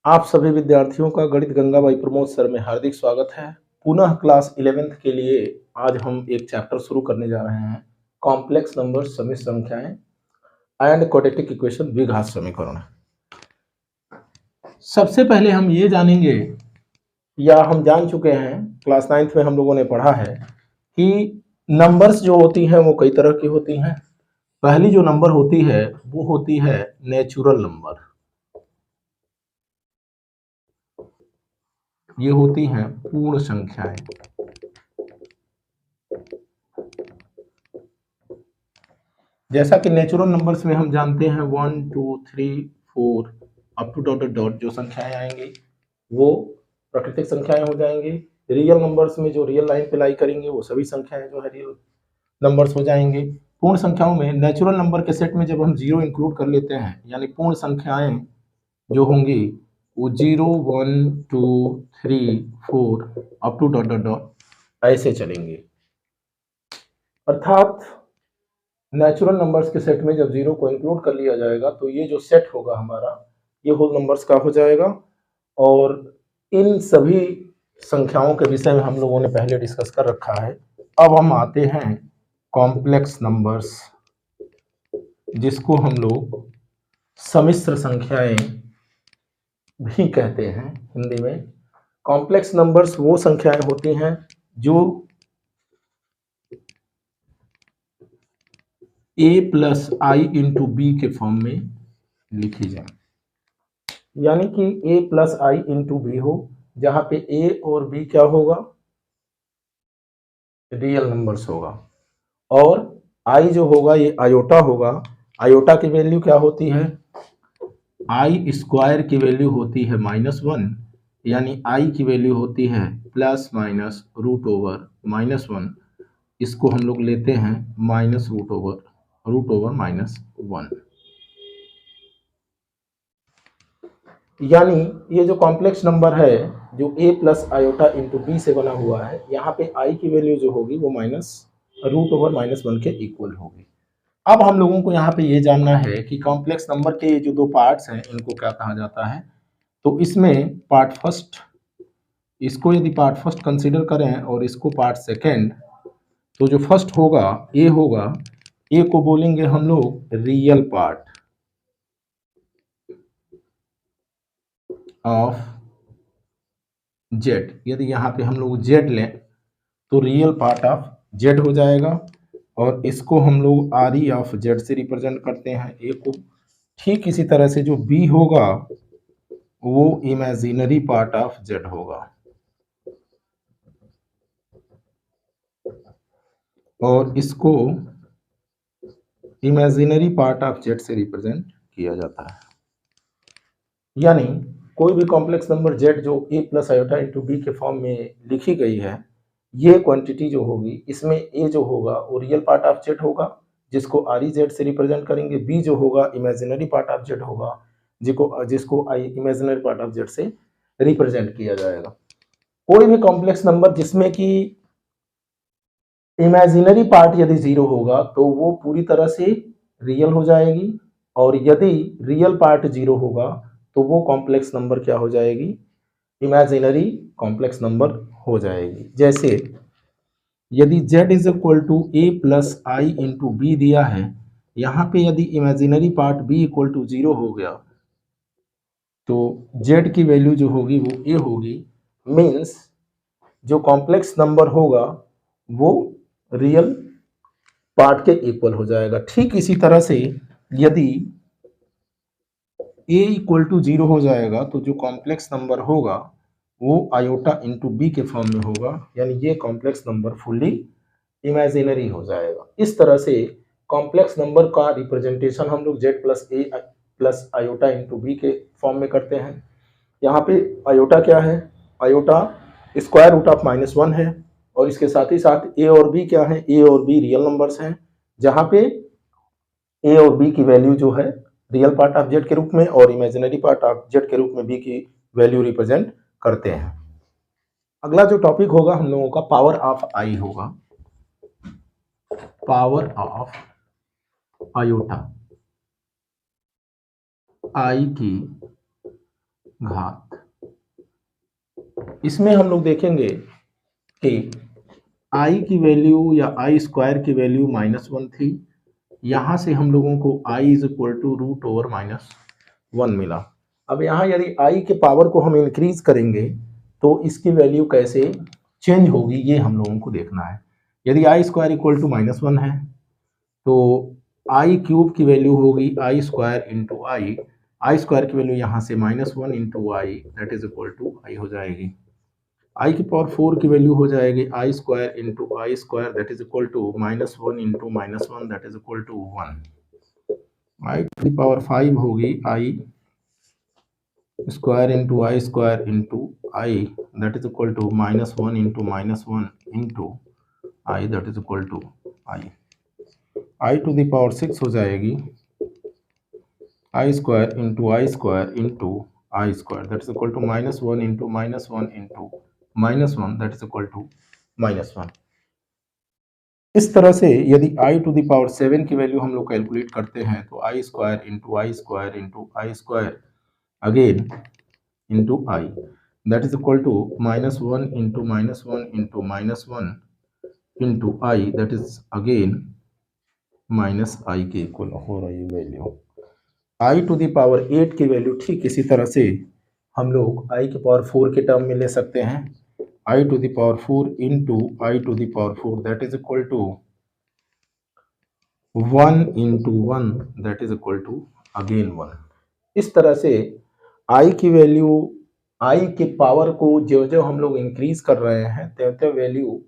आप सभी विद्यार्थियों का गणित गंगाबाई प्रमोद सर में हार्दिक स्वागत है। पुनः क्लास 11th के लिए आज हम एक चैप्टर शुरू करने जा रहे हैं, कॉम्प्लेक्स नंबर समिश्र संख्याएं एंड क्वाड्रेटिक इक्वेशन द्विघात समीकरण। सबसे पहले हम ये जानेंगे, या हम जान चुके हैं, क्लास 9th में हम लोगों ने पढ़ा है कि नंबर्स जो होती हैं वो कई तरह की होती हैं। पहली जो नंबर होती है वो होती है नेचुरल नंबर। ये होती हैं पूर्ण संख्याएं। जैसा कि नेचुरल नंबर्स में हम जानते हैं 1 2 3 4 अप टू डॉट डॉट जो संख्याएं आएंगी वो प्राकृतिक संख्याएं हो जाएंगी। रियल नंबर्स में जो रियल लाइन पे लाई करेंगे वो सभी संख्याएं जो है रियल नंबर्स हो जाएंगे। पूर्ण संख्याओं में नेचुरल नंबर के सेट में जब हम जीरो इंक्लूड कर लेते हैं, यानी पूर्ण संख्याएं जो होंगी वो 0 1 2 3 4 up to dot dot dot ऐसे चलेंगे। अर्थात नेचुरल नंबर्स के सेट में जब जीरो को इंक्लूड कर लिया जाएगा तो ये जो सेट होगा हमारा, ये होल नंबर्स का हो जाएगा। और इन सभी संख्याओं के विषय में हम लोगों ने पहले डिस्कस कर रखा है। अब हम आते हैं कॉम्प्लेक्स नंबर्स, जिसको हम लोग सम्मिश्र संख्याएं भी कहते हैं हिंदी में। कॉम्प्लेक्स नंबर्स वो संख्याएं होती हैं जो a plus i into b के फॉर्म में लिखी जाए, यानी कि a plus i into b हो, जहां पे a और b क्या होगा, रियल नंबर्स होगा। और i जो होगा ये आयोटा होगा। आयोटा की वैल्यू क्या होती है, आई स्क्वायर की वैल्यू होती है -1, यानी i की वैल्यू होती है प्लस माइनस रूट ओवर -1। इसको हम लोग लेते हैं माइनस रूट ओवर -1। यानी ये जो कॉम्प्लेक्स नंबर है जो a plus iota into b से बना हुआ है, यहाँ पे i की वैल्यू जो होगी वो माइनस रूट ओवर -1 के इक्वल होगी। अब हम लोगों को यहाँ पे ये जानना है कि कॉम्प्लेक्स नंबर के जो दो पार्ट्स हैं इनको क्या कहा जाता है। तो इसमें पार्ट फर्स्ट, इसको यदि पार्ट फर्स्ट कंसिडर करें और इसको पार्ट सेकेंड, तो जो फर्स्ट होगा ए होगा, ए को बोलेंगे हम लोग रियल पार्ट ऑफ जेड। यदि यहाँ पे हम लोग जेड लें तो रियल पार्ट ऑफ जेड हो जाएगा, और इसको हम लोग आर ई ऑफ जेड से रिप्रेजेंट करते हैं ए को। ठीक इसी तरह से जो बी होगा वो इमेजिनरी पार्ट ऑफ जेड होगा, और इसको इमेजिनरी पार्ट ऑफ जेड से रिप्रेजेंट किया जाता है। यानी कोई भी कॉम्प्लेक्स नंबर जेड जो ए प्लस आयोटा इंटू बी के फॉर्म में लिखी गई है, ये क्वांटिटी जो होगी इसमें ए जो होगा वो रियल पार्ट ऑफ जेड होगा, जिसको आर ई जेड से रिप्रेजेंट करेंगे। बी जो होगा इमेजिनरी पार्ट ऑफ जेड होगा, जिसको जिसको आई इमेजिनरी पार्ट ऑफ जेड से रिप्रेजेंट किया जाएगा। कोई भी कॉम्प्लेक्स नंबर जिसमें कि इमेजिनरी पार्ट यदि जीरो होगा तो वो पूरी तरह से रियल हो जाएगी, और यदि रियल पार्ट जीरो होगा तो वो कॉम्प्लेक्स नंबर क्या हो जाएगी, इमेजिनरी कॉम्प्लेक्स नंबर हो जाएगी। जैसे यदि z is equal to a plus i into b दिया है, यहाँ पे यदि imaginary part b equal to 0 हो गया तो z की वैल्यू जो होगी वो a होगी। मीन्स जो कॉम्प्लेक्स नंबर होगा वो रियल पार्ट के इक्वल हो जाएगा। ठीक इसी तरह से यदि a इक्वल टू 0 हो जाएगा तो जो कॉम्प्लेक्स नंबर होगा वो आयोटा इंटू बी के फॉर्म में होगा, यानी ये कॉम्प्लेक्स नंबर फुल्ली इमेजिनरी हो जाएगा। इस तरह से कॉम्प्लेक्स नंबर का रिप्रेजेंटेशन हम लोग जेड प्लस ए प्लस आयोटा इंटू बी के फॉर्म में करते हैं। यहाँ पे आयोटा क्या है, आयोटा स्क्वायर रूट ऑफ -1 है, और इसके साथ ही साथ ए और बी क्या है, ए और बी रियल नंबर्स हैं, जहाँ पे ए और बी की वैल्यू जो है रियल पार्ट ऑफ जेड के रूप में और इमेजिनरी पार्ट ऑफ जेड के रूप में बी की वैल्यू रिप्रेजेंट करते हैं। अगला जो टॉपिक होगा हम लोगों का पावर ऑफ आई होगा, पावर ऑफ आयोटा, आई की घात। इसमें हम लोग देखेंगे कि i की वैल्यू या आई स्क्वायर की वैल्यू -1 थी। यहां से हम लोगों को i इज इक्वल टू √(-1) मिला। अब यहाँ यदि i के पावर को हम इंक्रीज करेंगे तो इसकी वैल्यू कैसे चेंज होगी ये हम लोगों को देखना है। यदि आई स्क्वायर इक्वल टू -1 है तो आई क्यूब की वैल्यू होगी i square into i square की वैल्यू यहाँ से -1 into i that is equal to i हो जाएगी। आई की पावर 4 की वैल्यू हो जाएगी i square into i square that is equal to -1 into -1 that is equal to 1। I की पावर 5 होगी i square into i square into i that is equal to -1 into -1 into i that is equal to i. I to the power 6 हो जाएगी i square into i square into i square that is equal to -1 into -1 into -1 that is equal to -1। इस तरह से यदि आई to the power 7 की value हम लोग calculate करते हैं तो i square into i square into i square again into i that is equal to -1 into -1 into -1 into i that is again -i के इक्वल हो रही value. i to the power 8 की value ठीक इसी तरह से हम लोग i की पावर 4 के टर्म में ले सकते हैं। i to the power 4 into i to the power 4 that is equal to 1 into 1 that is equal to again 1। इस तरह से i की वैल्यू i के पावर को जो जो हम लोग इंक्रीज कर रहे हैं त्यों त्यों वैल्यू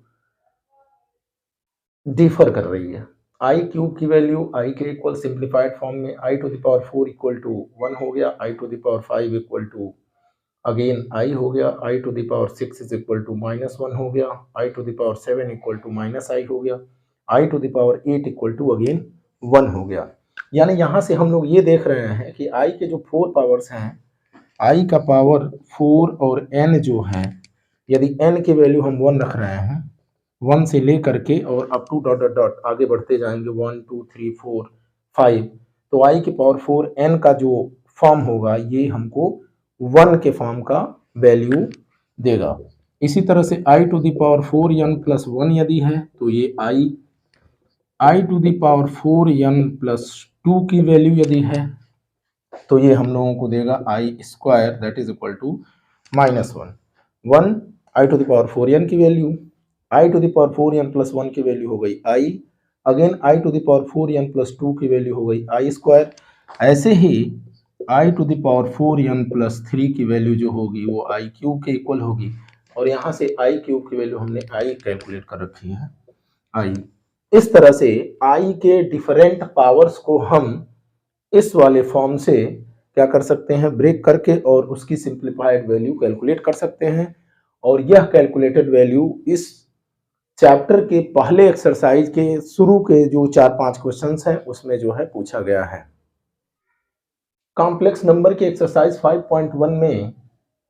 डिफर कर रही है। आई क्यूब की वैल्यू आई के इक्वल सिंप्लीफाइड फॉर्म में i to the power 4 equal to 1 हो गया, i to the power 5 equal to again i हो गया, i to the power 6 is equal to -1 हो गया, i to the power 7 equal to -i हो गया, i to the power 8 equal to again 1 हो गया। यानी यहाँ से हम लोग ये देख रहे हैं कि आई के जो 4 पावर्स हैं, आई का पावर 4 और n जो है, यदि n की वैल्यू हम 1 रख रहे हैं 1 से ले करके और up to dot dot dot आगे बढ़ते जाएंगे 1 2 3 4 5, तो आई की पावर 4 n का जो फॉर्म होगा ये हमको 1 के फॉर्म का वैल्यू देगा। इसी तरह से i to the power 4n plus 1 यदि है तो ये i to the power 4n plus 2 की वैल्यू यदि है तो ये हम लोगों को देगा i square that is equal to -1 i to the power 4n की value, i to the power 4n plus 1 की वैल्यू हो गई i, again i to the power 4n plus 2 की वैल्यू हो गई आई स्क्वायर। ऐसे ही i to the power 4n plus 3 की वैल्यू जो होगी वो आई क्यूब के इक्वल होगी, और यहाँ से आई क्यूब की वैल्यू हमने आई कैलकुलेट कर रखी है आई। इस तरह से आई के डिफरेंट पावर्स को हम इस वाले फॉर्म से क्या कर सकते हैं, ब्रेक करके और उसकी सिंप्लीफाइड वैल्यू कैलकुलेट कर सकते हैं। और यह कैलकुलेटेड वैल्यू इस चैप्टर के पहले एक्सरसाइज के शुरू के जो 4-5 क्वेश्चंस हैं उसमें जो है पूछा गया है। कॉम्प्लेक्स नंबर के एक्सरसाइज 5.1 में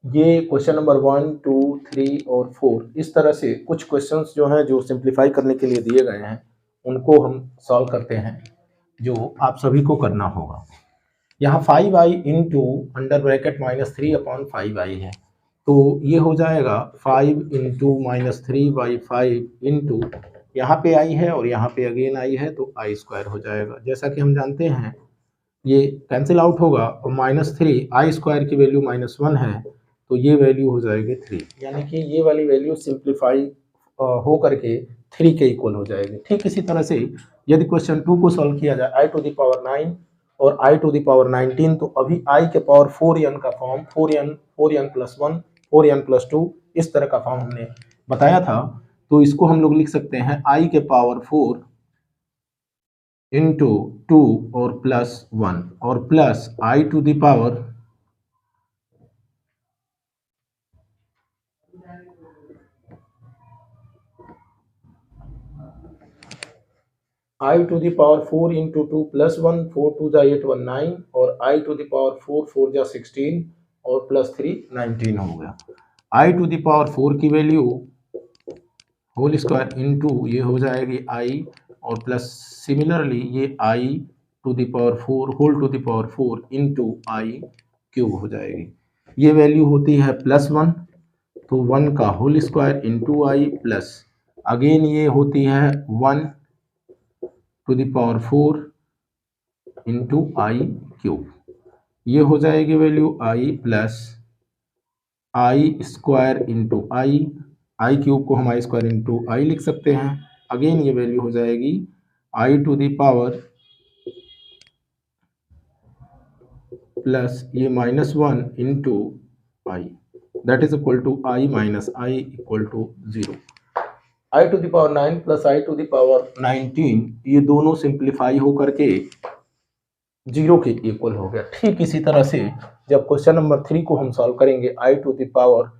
ये क्वेश्चन नंबर 1, 2, 3 और 4 इस तरह से कुछ क्वेश्चंस जो हैं जो सिंप्लीफाई करने के लिए दिए गए हैं उनको हम सॉल्व करते हैं, जो आप सभी को करना होगा। यहाँ 5i into under bracket -3/5i है, तो ये हो जाएगा 5 इंटू -3/5 इंटू यहाँ पे आई है और यहाँ पे अगेन आई है तो आई स्क्वायर हो जाएगा। जैसा कि हम जानते हैं ये कैंसिल आउट होगा और -3 आई स्क्वायर की वैल्यू -1 है तो ये वैल्यू हो जाएगी 3, यानी कि ये वाली वैल्यू सिंप्लीफाई हो करके 3 के इक्वल हो जाएगी। ठीक इसी तरह से यदि क्वेश्चन 2 को सॉल्व किया जाए आई टू द पावर 9 और आई टू द पावर 19, तो अभी आई के पावर 4n का form 4n plus 1 4n plus 2 इस तरह का फॉर्म हमने बताया था, तो इसको हम लोग लिख सकते हैं आई के पावर 4 इंटू 2 और प्लस 1 और plus i to the power i to the power 4 into 2 plus 1 4 2 जा 8 1 9 और आई टू द पावर 4 4 जा 16 और प्लस 3 19 हो गया। आई टू द पावर 4 की वैल्यू होल स्क्वायर इंटू ये हो जाएगी आई और प्लस सिमिलरली ये i to the power 4 whole to the power 4 into i cube हो जाएगी। ये वैल्यू होती है +1, तो 1 का whole square into i plus again ये होती है 1 to the power 4 into i cube. ये हो जाएगी value i plus i square into i cube को हम आई स्क्वायर इंटू आई लिख सकते हैं। अगेन ये वैल्यू हो जाएगी i to the power plus ये -1 into i, that is equal to i minus i equal to 0। I to the power 9 plus i to the power 19, ये दोनों सिंप्लीफाई होकर के 0 के इक्वल हो गया। ठीक इसी तरह से जब क्वेश्चन नंबर 3 को हम सॉल्व करेंगे आई टू द पावर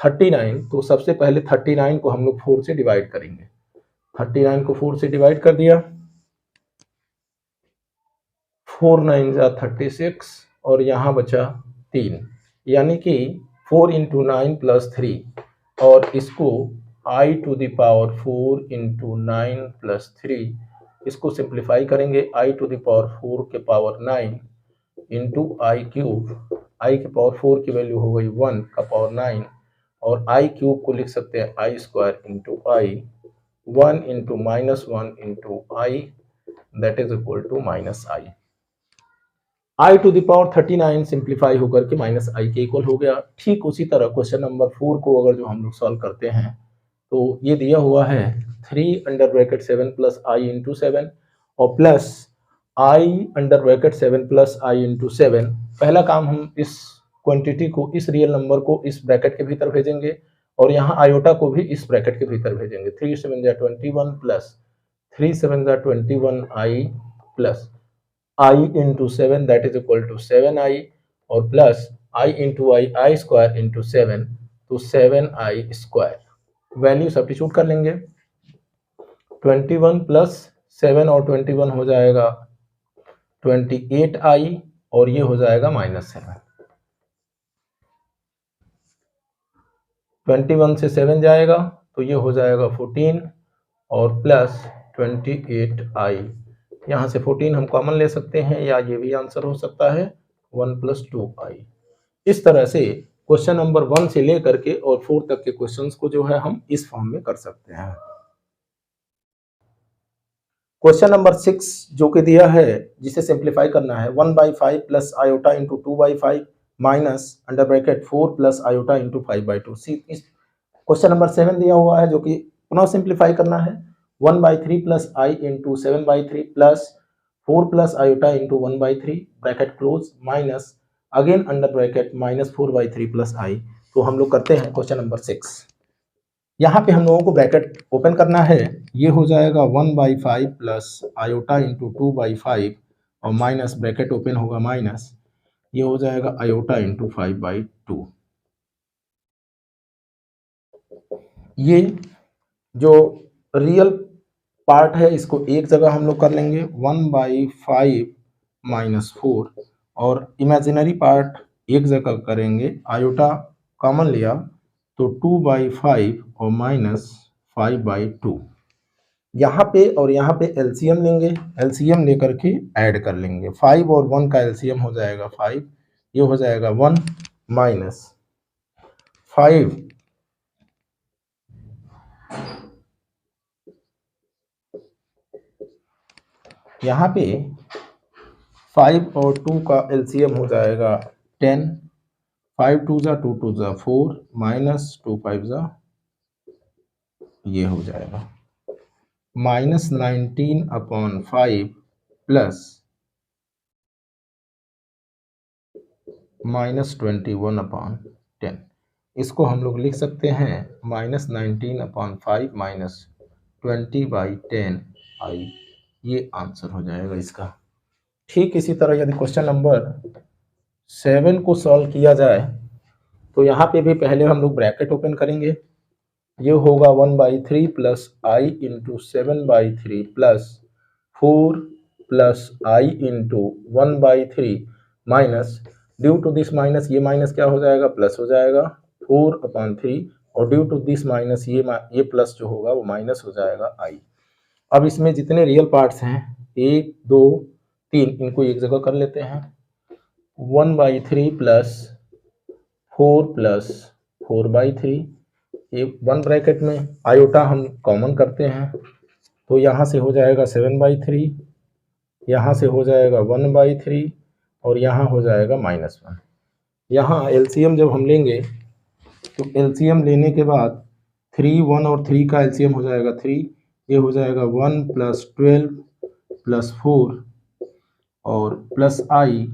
39, तो सबसे पहले 39 को हम लोग 4 से डिवाइड करेंगे। 39 को 4 से डिवाइड कर दिया, 4 9 जा 36 और यहाँ बचा 3, यानी कि 4 इंटू 9 प्लस 3 और इसको i to the power 4 into 9 plus 3, इसको सिंप्लीफाई करेंगे आई टू द पावर 4 के पावर 9 इंटू आई क्यूब। आई के पावर 4 की वैल्यू हो गई 1 का पावर 9 और आई क्यूब को लिख सकते हैं i square into i, 1 into -1 into i, that is equal to minus i. I to the power 39 simplify होकर के माइनस आई के इक्वल हो गया। ठीक उसी तरह क्वेश्चन नंबर 4 को अगर जो हम लोग सॉल्व करते हैं तो ये दिया हुआ है 3 under bracket 7 plus i into 7 और plus I under bracket 7 plus i into 7। पहला काम हम इस क्वांटिटी को, इस रियल नंबर को इस ब्रैकेट के भीतर भेजेंगे और यहाँ आयोटा को भी इस ब्रैकेट के भीतर भेजेंगे। 3 7 जा 21 प्लस 3 7 जा 21 i plus i into 7 that is equal to 7 i और plus i into i square into 7, तो 7 आई स्क्वायर। वैल्यू सब्स्टिट्यूट कर लेंगे, 21 प्लस 7 और 21 हो जाएगा 28 आई और ये हो जाएगा -7। 21 से 7 जाएगा तो ये हो जाएगा 14 और प्लस 28 आई, यहाँ से 14 हम कॉमन ले सकते हैं या ये भी आंसर हो सकता है 1 + 2i। इस तरह से क्वेश्चन नंबर 1 से लेकर के और 4 तक के क्वेश्चंस को जो है हम इस फॉर्म में कर सकते हैं। क्वेश्चन नंबर 6 जो कि दिया है, जिसे सिंप्लीफाई करना है 1/5 plus iota into 2/5 minus under bracket 4 plus iota into 5/2। इस क्वेश्चन नंबर 7 दिया हुआ है जो कि पुनः सिंप्लीफाई करना है 1/3 plus i into 7/3 plus 4 plus iota into 1/3 bracket close minus again under bracket -4/3 plus i. तो हम लोग करते हैं क्वेश्चन नंबर 6। यहाँ पे हम लोगों को ब्रैकेट ओपन करना है, ये हो जाएगा 1/5 प्लस आयोटा इंटू 2/5 और माइनस ब्रैकेट ओपन होगा माइनस, ये हो जाएगा आयोटा इंटू 5/2। ये जो रियल पार्ट है इसको एक जगह हम लोग कर लेंगे 1/5 माइनस 4 और इमेजिनरी पार्ट एक जगह करेंगे, आयोटा कॉमन लिया तो 2/5 और माइनस 5/2। यहाँ पे और यहाँ पे एलसीएम लेंगे, एलसीएम लेकर के ऐड कर लेंगे। 5 और 1 का एलसीएम हो जाएगा 5, ये हो जाएगा 1 माइनस 5 यहाँ पे 5 और 2 का एलसीएम हो जाएगा 10, 5 2 जा 2 2 जा 4 माइनस 2 5 जा, ये हो जाएगा -19/5 प्लस -21/10। इसको हम लोग लिख सकते हैं -19/5 माइनस 20/10 आई, ये आंसर हो जाएगा इसका। ठीक इसी तरह यदि क्वेश्चन नंबर 7 को सॉल्व किया जाए तो यहाँ पे भी पहले हम लोग ब्रैकेट ओपन करेंगे, ये होगा 1/3 plus i into 7/3 plus 4 plus i into 1/3 minus due to this minus, ये माइनस क्या हो जाएगा प्लस हो जाएगा 4/3 और ड्यू टू दिस माइनस ये प्लस जो होगा वो माइनस हो जाएगा आई। अब इसमें जितने रियल पार्ट्स हैं 1 2 3 इनको एक जगह कर लेते हैं 1/3 प्लस 4 प्लस 4/3, ये 1 ब्रैकेट में आयोटा हम कॉमन करते हैं तो यहाँ से हो जाएगा 7/3, यहाँ से हो जाएगा 1/3 और यहाँ हो जाएगा -1। यहाँ एलसीएम जब हम लेंगे तो एलसीएम लेने के बाद 3, 1 और 3 का एलसीएम हो जाएगा 3, ये हो जाएगा 1 + 12 + 4 और प्लस आई,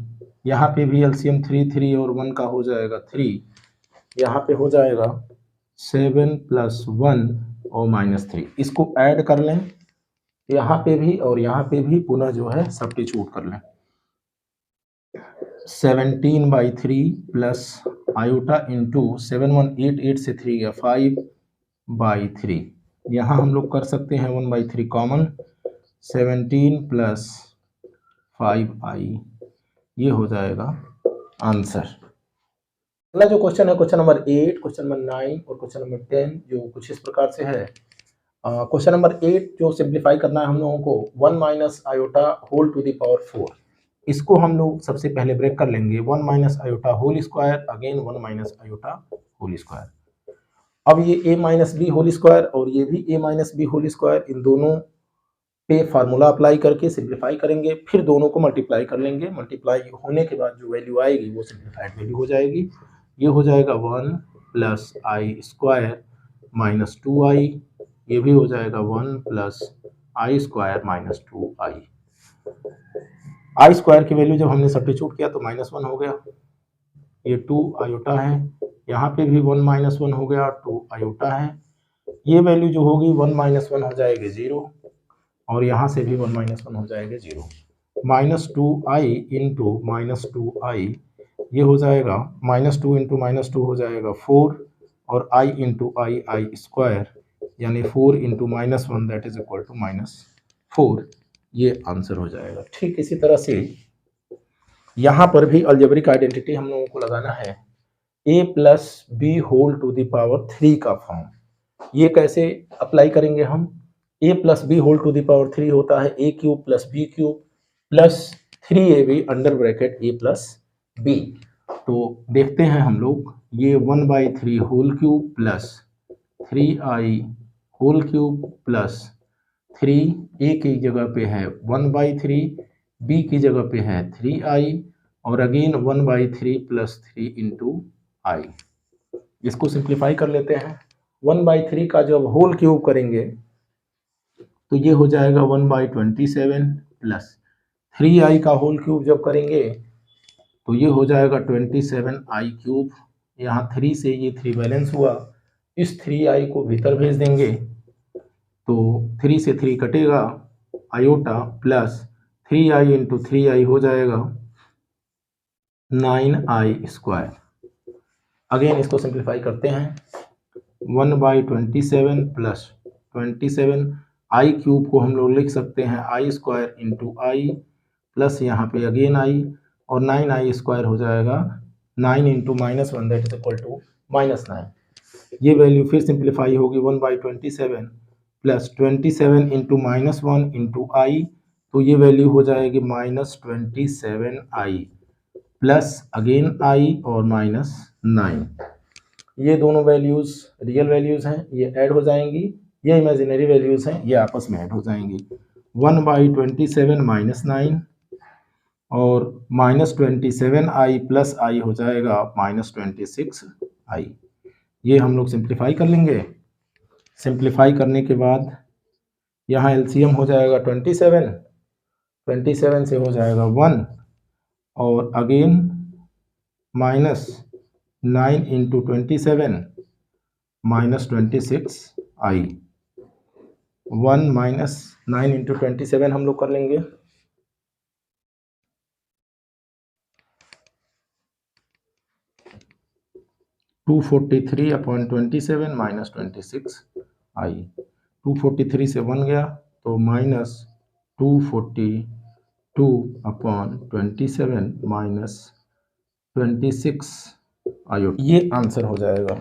यहाँ पे भी एलसीएम 3, 3 और 1 का हो जाएगा 3, यहाँ पे हो जाएगा 7 + 1 और -3। इसको ऐड कर लें यहाँ पे भी और यहाँ पे भी, पुनः जो है सब्स्टिट्यूट कर लें। 17/3 प्लस आयोटा इंटू 7188 से 3 गया 5/3, यहाँ हम लोग कर सकते हैं 1/3 कॉमन, 17 + 5i, ये हो जाएगा आंसर। अगला जो क्वेश्चन है क्वेश्चन नंबर 8, क्वेश्चन नंबर 9 और क्वेश्चन नंबर 10 जो कुछ इस प्रकार से है। क्वेश्चन नंबर 8 जो सिंप्लीफाई करना है हम लोगों को 1 - iota whole to the power 4, इसको हम लोग सबसे पहले ब्रेक कर लेंगे। 1 - iota whole square, again 1 - iota whole square. अब ये a - b होल स्क्वायर और ये भी a - b होल स्क्वायर, इन दोनों पे फार्मूला अप्लाई करके सिंप्लीफाई करेंगे, फिर दोनों को मल्टीप्लाई कर लेंगे। मल्टीप्लाई होने के बाद जो वैल्यू आएगी वो सिंप्लीफाइड वैल्यू हो जाएगी। ये हो जाएगा 1 + i² - 2i, ये भी हो जाएगा 1 + i² - 2i। i² की वैल्यू जब हमने सब्स्टिट्यूट किया तो -1 हो गया, ये 2 आयोटा है, यहाँ पे भी 1 - 1 हो गया, 2 आयोटा है, ये वैल्यू जो होगी 1 - 1 हो जाएगी 0 और यहाँ से भी 1 - 1 हो जाएगा 0। -2i इंटू -2i, ये हो जाएगा -2 इंटू -2 हो जाएगा 4 और i इंटू i² यानी 4 into -1 that is equal to -4, ये आंसर हो जाएगा। ठीक इसी तरह से यहाँ पर भी अलजेब्रिक आइडेंटिटी हम लोगों को लगाना है a + b whole to the power 3 का फॉर्म। ये कैसे अप्लाई करेंगे हम? a + b whole to the power 3 होता है a³ + b³ plus 3ab under bracket a + b। तो देखते हैं हम लोग, ये 1/3 whole cube plus 3i whole cube plus 3, a की जगह पे है 1/3, b की जगह पे है 3i और अगेन 1/3 + 3 इंटू i। इसको सिंप्लीफाई कर लेते हैं। 1/3 का जब होल क्यूब करेंगे तो ये हो जाएगा 1/27 प्लस 3i का होल क्यूब जब करेंगे तो ये हो जाएगा 27i³। यहाँ 3 से ये 3 बैलेंस हुआ, इस 3i को भीतर भेज देंगे तो 3 से 3 कटेगा, iota plus 3i into 3i हो जाएगा 9i²। अगेन इसको सिंप्लीफाई करते हैं। 1/27 प्लस 27 i³ को हम लोग लिख सकते हैं i² इंटू i प्लस यहाँ पे अगेन i और 9i² हो जाएगा 9 into -1 that is equal to -9। ये वैल्यू फिर सिंप्लीफाई होगी 1/27 प्लस 27 इंटू -1 इंटू i, तो ये वैल्यू हो जाएगी -27i प्लस अगेन i और -9। ये दोनों वैल्यूज रियल वैल्यूज हैं, ये ऐड हो जाएंगी, ये इमेजिनरी वैल्यूज हैं, ये आपस में ऐड हो जाएंगी। 1/27 -9 और -27i प्लस i हो जाएगा -26i। ये हम लोग सिंप्लीफाई कर लेंगे। सिंप्लीफाई करने के बाद यहाँ एलसीएम हो जाएगा 27 से हो जाएगा 1 और अगेन -9 इंटू 27 -26i। 1 - 9 इंटू 27 हम लोग कर लेंगे, 243/27 -26i। 243 से 1 गया तो -242/27 -26i, ये आंसर हो जाएगा।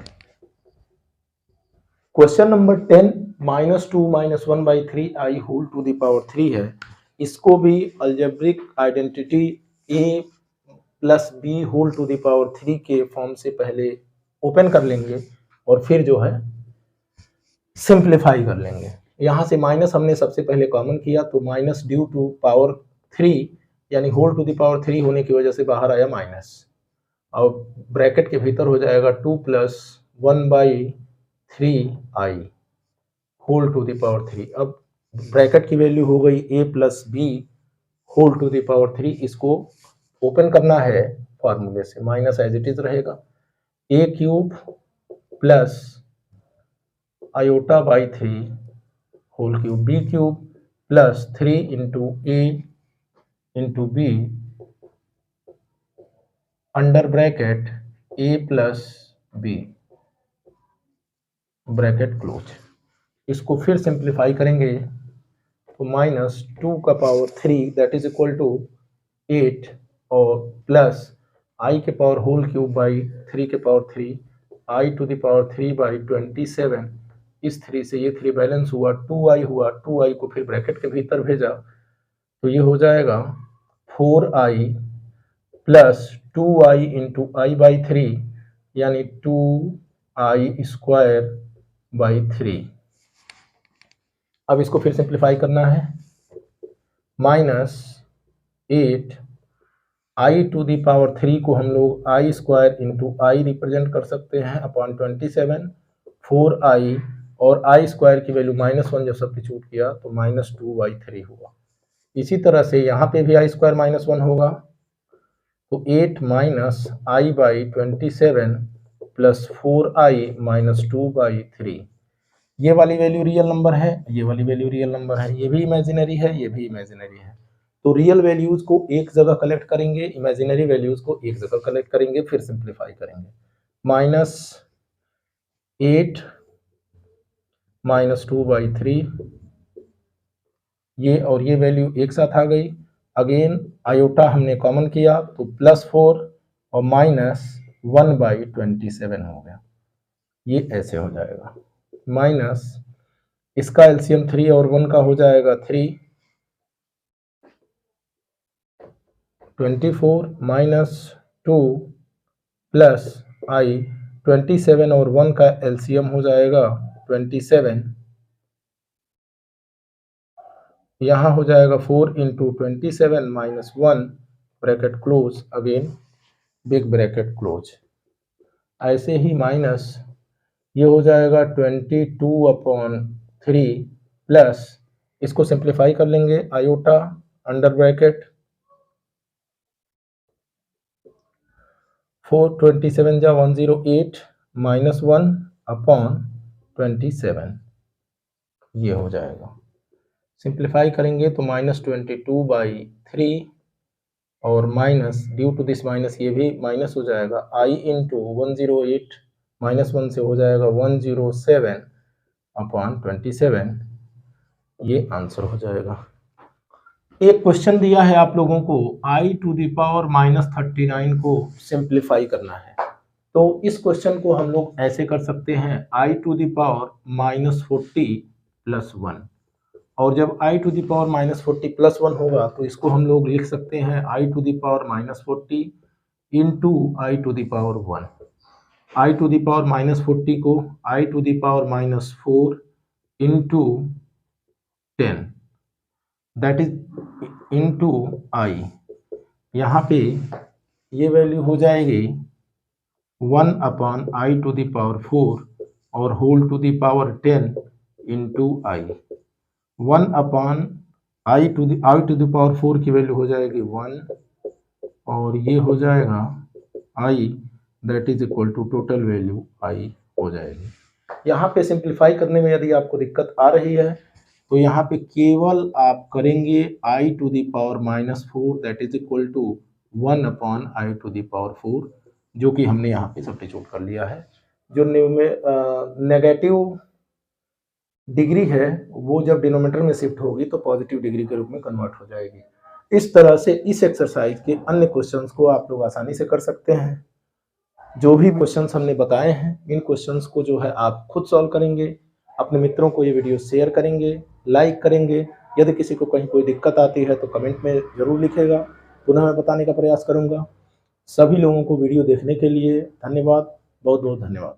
Question number 10 -2 - 1/3i whole to the power 3 है। इसको भी algebraic identity a plus b whole to the power 3 के फॉर्म से पहले ओपन कर लेंगे और फिर जो है सिंप्लीफाई कर लेंगे। यहाँ से माइनस हमने सबसे पहले कॉमन किया तो माइनस ड्यू टू पावर 3 यानी होल टू द पावर 3 होने की वजह से बाहर आया माइनस, और ब्रैकेट के भीतर हो जाएगा 2 plus 1/3i whole to the power 3। अब ब्रैकेट की वैल्यू हो गई a plus b whole to the power 3, इसको ओपन करना है फार्मूले से, माइनस एज इट इज रहेगा a cube plus iota by 3 whole cube b cube plus 3 into a into b under bracket a plus b bracket close. इसको फिर simplify करेंगे तो माइनस 2 का power 3 that is equal to 8 और plus i के power whole cube by 3 के power 3 i to the power 3 by 27। इस 3 से ये 3 बैलेंस हुआ, 2i हुआ, 2i को फिर ब्रैकेट के भीतर भेजा तो ये हो जाएगा 4i plus 2i into I by 3 यानी 2i स्क्वायर बाई 3। अब इसको फिर सिंप्लीफाई करना है, minus 8 i to the power 3 को हम लोग i square into i represent कर सकते हैं अपॉन 27, 4i और i स्क्वायर की वैल्यू -1 जब सब्स्टिट्यूट किया तो -2/3 हुआ। इसी तरह से यहाँ पे भी i स्क्वायर -1 होगा तो 8 minus i by 27 plus 4i minus 2/3। ये वाली वैल्यू रियल नंबर है, ये वाली वैल्यू रियल नंबर है, ये भी इमेजिनरी है, ये भी इमेजिनरी है। तो रियल वैल्यूज को एक जगह कलेक्ट करेंगे, इमेजिनरी वैल्यूज को एक जगह कलेक्ट करेंगे, फिर सिंप्लीफाई करेंगे। -8 माइनस 2/3, ये और ये वैल्यू एक साथ आ गई। अगेन आयोटा हमने कॉमन किया तो +4 और -1/27 हो गया, ये ऐसे हो जाएगा। माइनस इसका एलसीएम 3 और 1 का हो जाएगा 3, 24 माइनस 2 प्लस i 27 और 1 का एलसीएम हो जाएगा 27, यहाँ हो जाएगा 4 into 27 minus 1 bracket close, again big bracket close. ऐसे ही माइनस ये हो जाएगा 22/3 प्लस इसको सिंप्लीफाई कर लेंगे, आयोटा अंडर ब्रैकेट 427 जा 108 माइनस 1/27, ये हो जाएगा। सिंप्लीफाई करेंगे तो -22/3 और minus due to this minus ये भी माइनस हो जाएगा, i इंटू 108 -1 से हो जाएगा 107/27, ये आंसर हो जाएगा। एक क्वेश्चन दिया है आप लोगों को i टू द पावर -39 को सिंप्लीफाई करना है, तो इस क्वेश्चन को हम लोग ऐसे कर सकते हैं i to the power -40 plus 1, और जब i to the power -40 plus 1 होगा तो इसको हम लोग लिख सकते हैं i to the power -40 into i to the power 1। i to the power -40 को i to the power -4 into 10 that is into i, यहाँ पे ये वैल्यू हो जाएगी 1/i टू द पावर 4 और whole to the power 10 into i। 1/i to the power 4 की value हो जाएगी 1 और ये हो जाएगा i that is equal to total value i हो जाएगी। यहाँ पे सिंप्लीफाई करने में यदि आपको दिक्कत आ रही है तो यहाँ पे केवल आप करेंगे i to the power -4 that is equal to 1/i to the power 4, जो कि हमने यहाँ पे सब्स्टिट्यूट कर लिया है। जो नेगेटिव डिग्री है वो जब डिनोमिनेटर में शिफ्ट होगी तो पॉजिटिव डिग्री के रूप में कन्वर्ट हो जाएगी। इस तरह से इस एक्सरसाइज के अन्य क्वेश्चंस को आप लोग आसानी से कर सकते हैं। जो भी क्वेश्चंस हमने बताए हैं इन क्वेश्चंस को जो है आप खुद सॉल्व करेंगे, अपने मित्रों को ये वीडियो शेयर करेंगे, लाइक करेंगे। यदि किसी को कहीं कोई दिक्कत आती है तो कमेंट में ज़रूर लिखेगा, पुनः मैं बताने का प्रयास करूँगा। सभी लोगों को वीडियो देखने के लिए धन्यवाद, बहुत बहुत धन्यवाद।